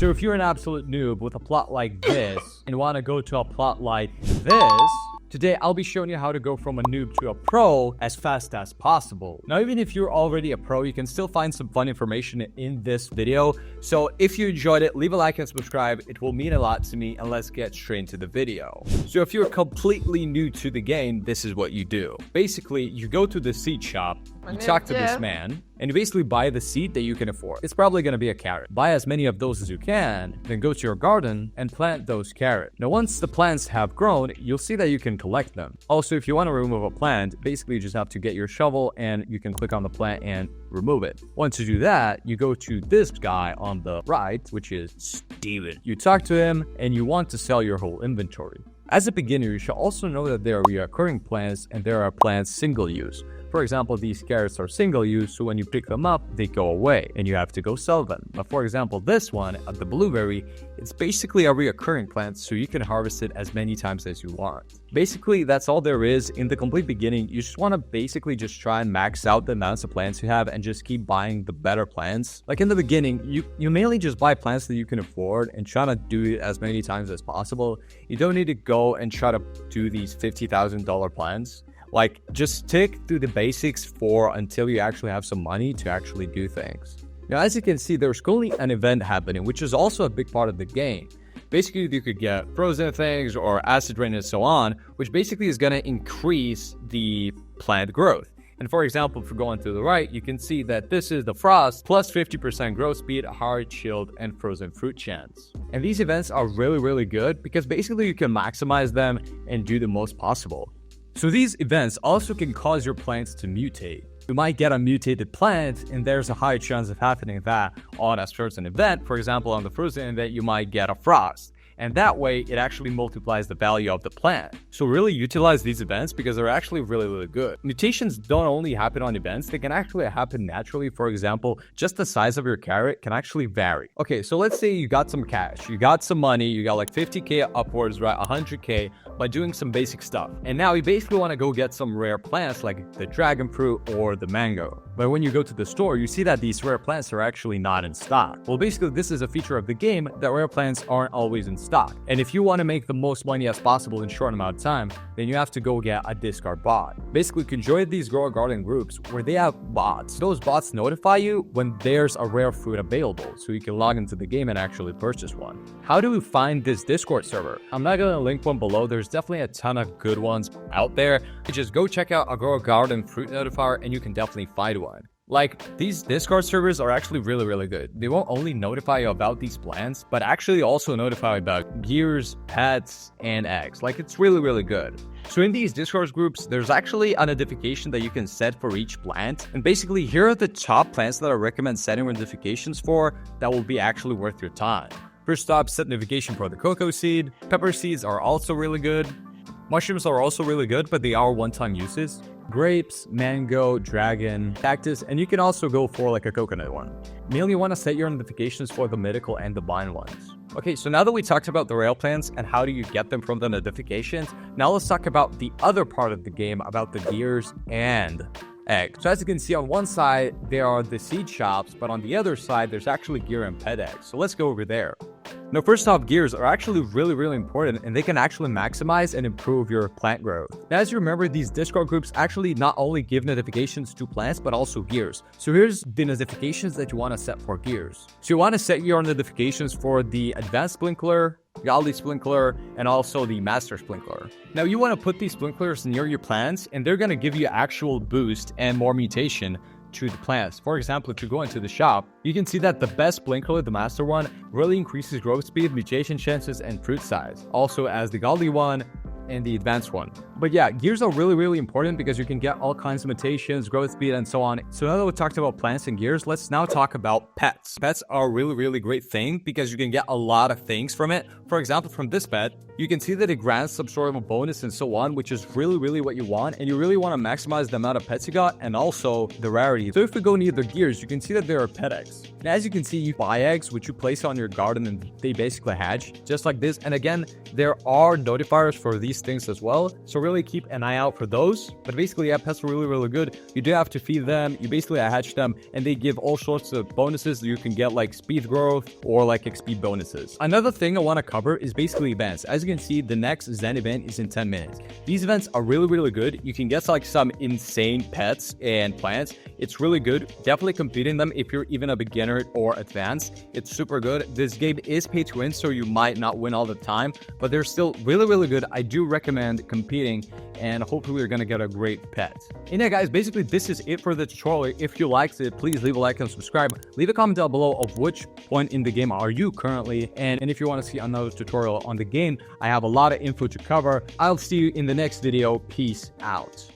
So if you're an absolute noob with a plot like this and want to go to a plot like this, today I'll be showing you how to go from a noob to a pro as fast as possible. Now, even if you're already a pro, you can still find some fun information in this video. So if you enjoyed it, leave a like and subscribe. It will mean a lot to me, and let's get straight into the video. So if you're completely new to the game, this is what you do. Basically, you go to the seed shop, you talk to this man, and you basically buy the seed that you can afford. It's probably going to be a carrot. Buy as many of those as you can, then go to your garden and plant those carrots. Now, once the plants have grown, you'll see that you can collect them. Also, if you want to remove a plant, basically you just have to get your shovel and you can click on the plant and remove it. Once you do that, you go to this guy on the right, which is Steven. You talk to him and you want to sell your whole inventory. As a beginner, you should also know that there are recurring plants and there are plants single use. For example, these carrots are single use, so when you pick them up, they go away and you have to go sell them. But for example, this one, the blueberry, it's basically a recurring plant, so you can harvest it as many times as you want. Basically, that's all there is. In the complete beginning, you just want to basically just try and max out the amounts of plants you have and just keep buying the better plants. Like in the beginning, you mainly just buy plants that you can afford and try to do it as many times as possible. You don't need to go and try to do these $50,000 plants. Like, just stick to the basics until you actually have some money to actually do things. Now, as you can see, there's currently an event happening, which is also a big part of the game. Basically, you could get frozen things or acid rain and so on, which basically is going to increase the plant growth. And for example, if we're going to the right, you can see that this is the frost plus 50% growth speed, hard, chilled, and frozen fruit chance. And these events are really good because basically you can maximize them and do the most possible. So these events also can cause your plants to mutate. You might get a mutated plant, and there's a high chance of happening that on a certain event. For example, on the frozen event, you might get a frost. And that way, it actually multiplies the value of the plant. So really utilize these events because they're actually really good. Mutations don't only happen on events, they can actually happen naturally. For example, just the size of your carrot can actually vary. Okay, so let's say you got some cash, you got some money, you got like 50K upwards, right, 100K by doing some basic stuff. And now you basically want to go get some rare plants like the dragon fruit or the mango. But when you go to the store, you see that these rare plants are actually not in stock. Well, basically, this is a feature of the game that rare plants aren't always in stock. And if you want to make the most money as possible in a short amount of time, then you have to go get a discard bot. Basically, you can join these grower garden groups where they have bots. Those bots notify you when there's a rare fruit available, so you can log into the game and actually purchase one. How do we find this Discord server? I'm not going to link one below. There's definitely a ton of good ones out there. You just go check out a grower garden fruit notifier and you can definitely find one. Like, these Discord servers are actually really good. They won't only notify you about these plants, but actually also notify about gears, pets, and eggs. Like, it's really good. So in these Discord groups, there's actually a notification that you can set for each plant. And basically, here are the top plants that I recommend setting notifications for that will be actually worth your time. First up, set notification for the cocoa seed. Pepper seeds are also really good. Mushrooms are also really good, but they are one-time uses. Grapes, mango, dragon, cactus, and you can also go for like a coconut one. Mainly, you want to set your notifications for the mythical and divine ones. Okay, so now that we talked about the rare plants and how do you get them from the notifications, now let's talk about the other part of the game, about the gears and eggs. So as you can see, on one side, there are the seed shops, but on the other side, there's actually gear and pet eggs. So let's go over there. Now, first off, gears are actually really important, and they can actually maximize and improve your plant growth. Now, as you remember, these Discord groups actually not only give notifications to plants, but also gears. So here's the notifications that you want to set for gears. So you want to set your notifications for the advanced sprinkler, godly sprinkler, and also the master sprinkler. Now, you want to put these sprinklers near your plants, and they're going to give you actual boost and more mutation to the plants. For example, if you go into the shop, you can see that the best sprinkler, the master one, really increases growth speed, mutation chances, and fruit size. Also, as the godly one and the advanced one. But yeah, gears are really important because you can get all kinds of mutations, growth speed, and so on. So now that we talked about plants and gears, let's now talk about pets. Pets are a really great thing because you can get a lot of things from it. For example, from this pet, you can see that it grants some sort of a bonus and so on, which is really what you want. And you really want to maximize the amount of pets you got and also the rarity. So if we go near the gears, you can see that there are pet eggs. And as you can see, you buy eggs, which you place on your garden and they basically hatch just like this. And again, there are notifiers for these things as well. So really really keep an eye out for those. But basically, yeah, pets are really good. You do have to feed them. You basically hatch them, and they give all sorts of bonuses. You can get like speed growth or like XP bonuses. Another thing I want to cover is basically events. As you can see, the next Zen event is in 10 minutes. These events are really good. You can get like some insane pets and plants. It's really good. Definitely completing them if you're even a beginner or advanced. It's super good. This game is pay to win, so you might not win all the time, but they're still really good. I do recommend competing, and hopefully you're gonna get a great pet. And yeah, guys, basically this is it for the tutorial. If you liked it, please leave a like and subscribe. Leave a comment down below of which point in the game are you currently, and if you want to see another tutorial on the game, I have a lot of info to cover. I'll see you in the next video. Peace out.